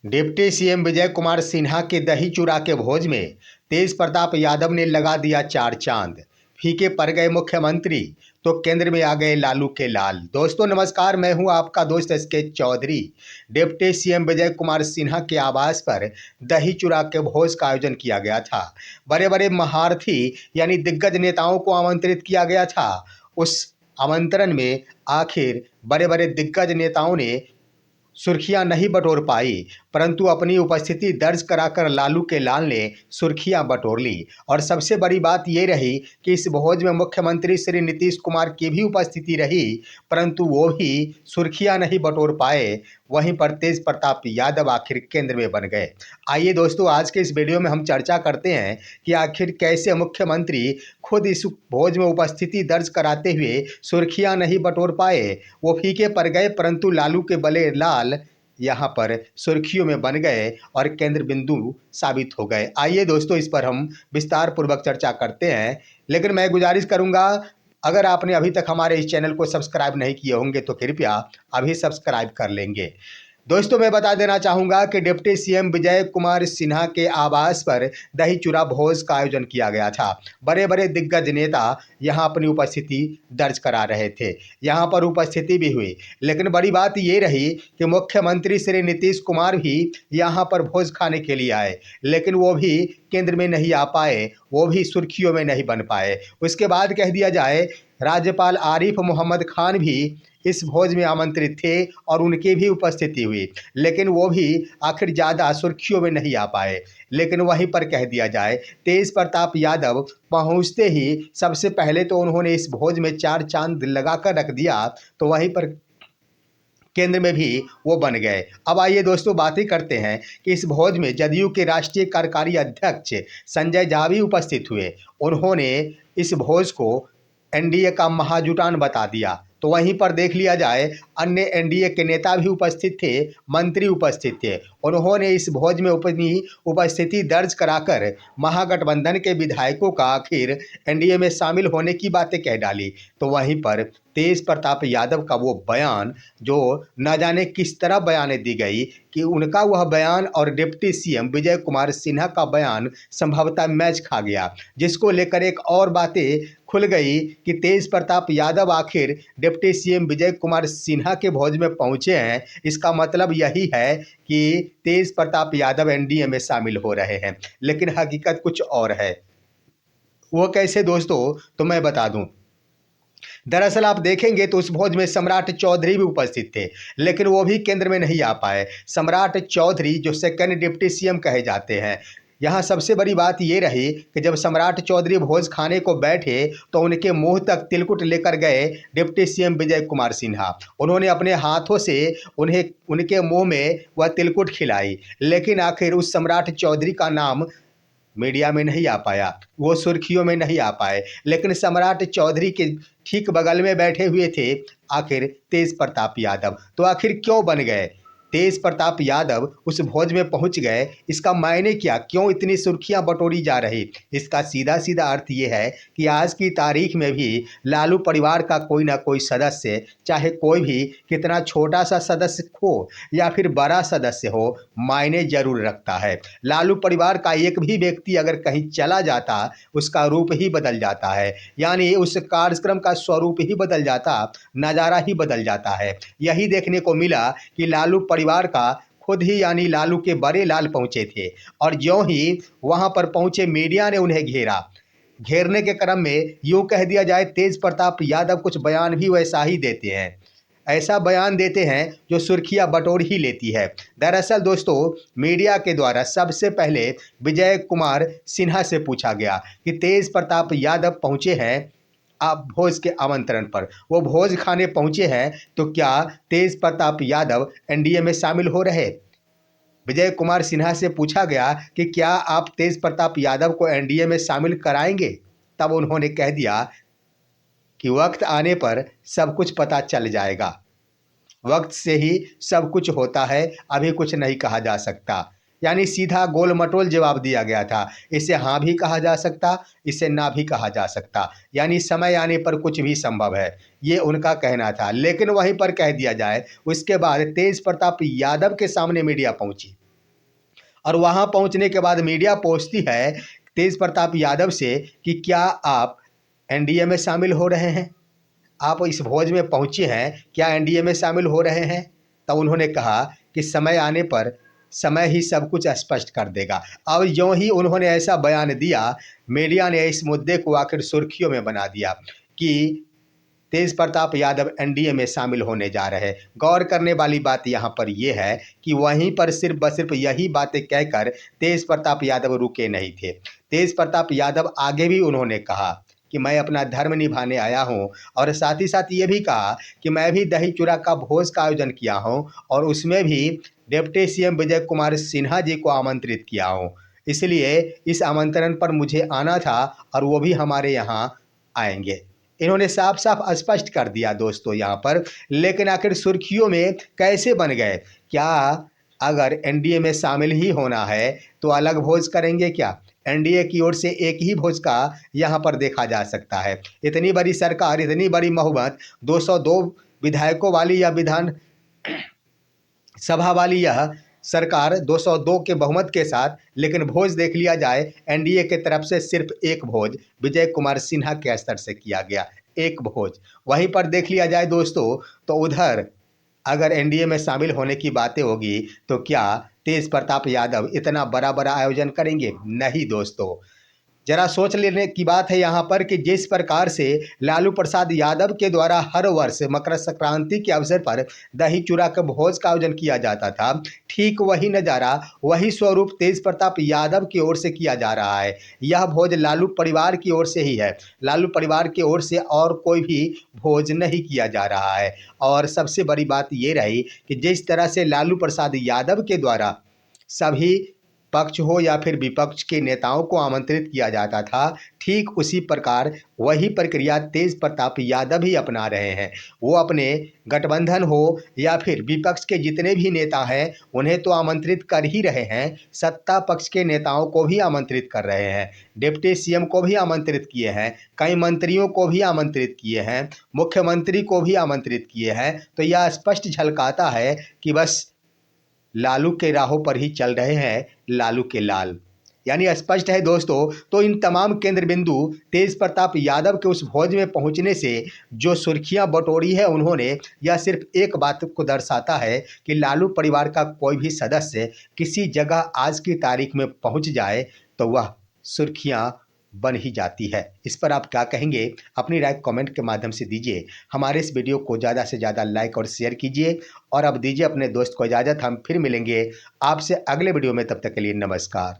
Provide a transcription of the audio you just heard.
Deputy CM Vijay Kumar Sinha के दही चूड़ा के भोज में तेज प्रताप यादव ने लगा दिया चार चांद। फीके पड़ गए मुख्यमंत्री तो केंद्र में आ गए लालू के लाल। दोस्तों नमस्कार, मैं हूं आपका दोस्त SK Chaudhary. Deputy CM Vijay Kumar Sinha के आवास पर दही चूड़ा के भोज का आयोजन किया गया था। बड़े बड़े महारथी यानी दिग्गज नेताओं को आमंत्रित किया गया था। उस आमंत्रण में आखिर बड़े बड़े दिग्गज नेताओं ने सुर्खियां नहीं बटोर पाई, परंतु अपनी उपस्थिति दर्ज कराकर लालू के लाल ने सुर्खियां बटोर ली। और सबसे बड़ी बात ये रही कि इस भोज में मुख्यमंत्री श्री नीतीश कुमार की भी उपस्थिति रही, परंतु वो भी सुर्खियां नहीं बटोर पाए। वहीं पर तेज प्रताप यादव आखिर केंद्र में बन गए। आइए दोस्तों, आज के इस वीडियो में हम चर्चा करते हैं कि आखिर कैसे मुख्यमंत्री खुद इस भोज में उपस्थिति दर्ज कराते हुए सुर्खियां नहीं बटोर पाए। वो फीके पड़ गए, परंतु लालू के बड़े लाल यहाँ पर सुर्खियों में बन गए और केंद्र बिंदु साबित हो गए। आइए दोस्तों, इस पर हम विस्तार पूर्वक चर्चा करते हैं, लेकिन मैं गुजारिश करूंगा, अगर आपने अभी तक हमारे इस चैनल को सब्सक्राइब नहीं किए होंगे तो कृपया अभी सब्सक्राइब कर लेंगे। दोस्तों मैं बता देना चाहूँगा कि डिप्टी सीएम विजय कुमार सिन्हा के आवास पर दही चूड़ा भोज का आयोजन किया गया था। बड़े बड़े दिग्गज नेता यहाँ अपनी उपस्थिति दर्ज करा रहे थे, यहाँ पर उपस्थिति भी हुई। लेकिन बड़ी बात ये रही कि मुख्यमंत्री श्री नीतीश कुमार भी यहाँ पर भोज खाने के लिए आए, लेकिन वो भी केंद्र में नहीं आ पाए, वो भी सुर्खियों में नहीं बन पाए। उसके बाद कह दिया जाए, राज्यपाल आरिफ मोहम्मद खान भी इस भोज में आमंत्रित थे और उनकी भी उपस्थिति हुई, लेकिन वो भी आखिर ज़्यादा सुर्खियों में नहीं आ पाए। लेकिन वहीं पर कह दिया जाए, तेज प्रताप यादव पहुंचते ही सबसे पहले तो उन्होंने इस भोज में चार चांद लगाकर रख दिया, तो वहीं पर केंद्र में भी वो बन गए। अब आइए दोस्तों, बात ही करते हैं कि इस भोज में जदयू के राष्ट्रीय कार्यकारी अध्यक्ष संजय झा भी उपस्थित हुए। उन्होंने इस भोज को एनडीए का महाजुटान बता दिया। तो वहीं पर देख लिया जाए, अन्य एनडीए के नेता भी उपस्थित थे, मंत्री उपस्थित थे। उन्होंने इस भोज में अपनी उपस्थिति दर्ज कराकर महागठबंधन के विधायकों का आखिर एनडीए में शामिल होने की बातें कह डाली। तो वहीं पर तेज प्रताप यादव का वो बयान, जो न जाने किस तरह बयाने दी गई कि उनका वह बयान और डिप्टी सीएम विजय कुमार सिन्हा का बयान संभवतः मैच खा गया, जिसको लेकर एक और बातें खुल गई कि तेज प्रताप यादव आखिर डिप्टी सीएम विजय कुमार सिन्हा के भोज में पहुंचे हैं। इसका मतलब यही है कि तेज प्रताप यादव एनडीए में शामिल हो रहे हैं, लेकिन हकीकत कुछ और है। वो कैसे दोस्तों, तो मैं बता दूं। दरअसल आप देखेंगे तो उस भोज में सम्राट चौधरी भी उपस्थित थे, लेकिन वो भी केंद्र में नहीं आ पाए। सम्राट चौधरी जो सेकंड डिप्टी सीएम कहे जाते हैं, यहाँ सबसे बड़ी बात ये रही कि जब सम्राट चौधरी भोज खाने को बैठे तो उनके मुंह तक तिलकुट लेकर गए डिप्टी सीएम विजय कुमार सिन्हा। उन्होंने अपने हाथों से उन्हें उनके मुंह में वह तिलकुट खिलाई, लेकिन आखिर उस सम्राट चौधरी का नाम मीडिया में नहीं आ पाया, वो सुर्खियों में नहीं आ पाए। लेकिन सम्राट चौधरी के ठीक बगल में बैठे हुए थे आखिर तेज प्रताप यादव। तो आखिर क्यों बन गए तेज प्रताप यादव, उस भोज में पहुंच गए? इसका मायने क्या, क्यों इतनी सुर्खियां बटोरी जा रही? इसका सीधा सीधा अर्थ ये है कि आज की तारीख में भी लालू परिवार का कोई ना कोई सदस्य, चाहे कोई भी कितना छोटा सा सदस्य हो या फिर बड़ा सदस्य हो, मायने जरूर रखता है। लालू परिवार का एक भी व्यक्ति अगर कहीं चला जाता, उसका रूप ही बदल जाता है, यानी उस कार्यक्रम का स्वरूप ही बदल जाता, नज़ारा ही बदल जाता है। यही देखने को मिला कि लालू परिवार का खुद ही यानी लालू के बड़े लाल पहुंचे थे, और ज्यों ही वहां पर पहुंचे मीडिया ने उन्हें घेरा। घेरने के क्रम में यूं कह दिया जाए, तेज प्रताप यादव कुछ बयान भी वैसा ही देते हैं, ऐसा बयान देते हैं जो सुर्खियां बटोर ही लेती है। दरअसल दोस्तों, मीडिया के द्वारा सबसे पहले विजय कुमार सिन्हा से पूछा गया कि तेज प्रताप यादव पहुंचे हैं आप भोज के आमंत्रण पर, वो भोज खाने पहुंचे हैं, तो क्या तेज प्रताप यादव एनडीए में शामिल हो रहे? विजय कुमार सिन्हा से पूछा गया कि क्या आप तेज प्रताप यादव को एनडीए में शामिल कराएंगे? तब उन्होंने कह दिया कि वक्त आने पर सब कुछ पता चल जाएगा, वक्त से ही सब कुछ होता है, अभी कुछ नहीं कहा जा सकता। यानी सीधा गोल मटोल जवाब दिया गया था। इसे हाँ भी कहा जा सकता, इसे ना भी कहा जा सकता, यानी समय आने पर कुछ भी संभव है, ये उनका कहना था। लेकिन वहीं पर कह दिया जाए, उसके बाद तेज प्रताप यादव के सामने मीडिया पहुंची। और वहां पहुंचने के बाद मीडिया पूछती है तेज प्रताप यादव से कि क्या आप एनडीए में शामिल हो रहे हैं, आप इस भोज में पहुंचे हैं, क्या एनडीए में शामिल हो रहे हैं। तब उन्होंने कहा कि समय आने पर समय ही सब कुछ स्पष्ट कर देगा। अब यूं ही उन्होंने ऐसा बयान दिया, मीडिया ने इस मुद्दे को आखिर सुर्खियों में बना दिया कि तेज प्रताप यादव एनडीए में शामिल होने जा रहे हैं। गौर करने वाली बात यहाँ पर यह है कि वहीं पर सिर्फ यही बातें कहकर तेज प्रताप यादव रुके नहीं थे। तेज प्रताप यादव आगे भी उन्होंने कहा कि मैं अपना धर्म निभाने आया हूं, और साथ ही साथ ये भी कहा कि मैं भी दही चूड़ा का भोज का आयोजन किया हूं और उसमें भी डिप्टी सीएम विजय कुमार सिन्हा जी को आमंत्रित किया हूं, इसलिए इस आमंत्रण पर मुझे आना था और वो भी हमारे यहाँ आएंगे। इन्होंने साफ साफ स्पष्ट कर दिया दोस्तों यहाँ पर। लेकिन आखिर सुर्खियों में कैसे बन गए? क्या अगर एनडीए में शामिल ही होना है तो अलग भोज करेंगे क्या? एनडीए की ओर से एक ही भोज का यहाँ पर देखा जा सकता है। इतनी बड़ी सरकार, इतनी बड़ी बहुमत, 202 विधायकों वाली या विधान सभा वाली यह सरकार 202 के बहुमत के साथ, लेकिन भोज देख लिया जाए एनडीए के तरफ से सिर्फ एक भोज विजय कुमार सिन्हा के स्तर से किया गया, एक भोज। वहीं पर देख लिया जाए दोस्तों तो उधर अगर एनडीए में शामिल होने की बातें होगी तो क्या तेज प्रताप यादव इतना बड़ा बड़ा आयोजन करेंगे? नहीं दोस्तों। जरा सोच लेने की बात है यहाँ पर कि जिस प्रकार से लालू प्रसाद यादव के द्वारा हर वर्ष मकर संक्रांति के अवसर पर दही चूड़ा के भोज का आयोजन किया जाता था, ठीक वही नज़ारा, वही स्वरूप तेज प्रताप यादव की ओर से किया जा रहा है। यह भोज लालू परिवार की ओर से ही है, लालू परिवार की ओर से और कोई भी भोज नहीं किया जा रहा है। और सबसे बड़ी बात ये रही कि जिस तरह से लालू प्रसाद यादव के द्वारा सभी पक्ष हो या फिर विपक्ष के नेताओं को आमंत्रित किया जाता था, ठीक उसी प्रकार वही प्रक्रिया तेज प्रताप यादव भी अपना रहे हैं। वो अपने गठबंधन हो या फिर विपक्ष के जितने भी नेता हैं उन्हें तो आमंत्रित कर ही रहे हैं, सत्ता पक्ष के नेताओं को भी आमंत्रित कर रहे हैं, डिप्टी सीएम को भी आमंत्रित किए हैं, कई मंत्रियों को भी आमंत्रित किए हैं, मुख्यमंत्री को भी आमंत्रित किए हैं। तो यह स्पष्ट झलकाता है कि बस लालू के राहों पर ही चल रहे हैं लालू के लाल, यानी स्पष्ट है दोस्तों। तो इन तमाम केंद्र बिंदु तेज प्रताप यादव के उस भोज में पहुंचने से जो सुर्खियां बटोरी है उन्होंने, यह सिर्फ एक बात को दर्शाता है कि लालू परिवार का कोई भी सदस्य किसी जगह आज की तारीख में पहुंच जाए तो वह सुर्खियां बन ही जाती है। इस पर आप क्या कहेंगे? अपनी राय कमेंट के माध्यम से दीजिए। हमारे इस वीडियो को ज़्यादा से ज़्यादा लाइक और शेयर कीजिए और अब दीजिए अपने दोस्त को इजाज़त। हम फिर मिलेंगे आपसे अगले वीडियो में, तब तक के लिए नमस्कार।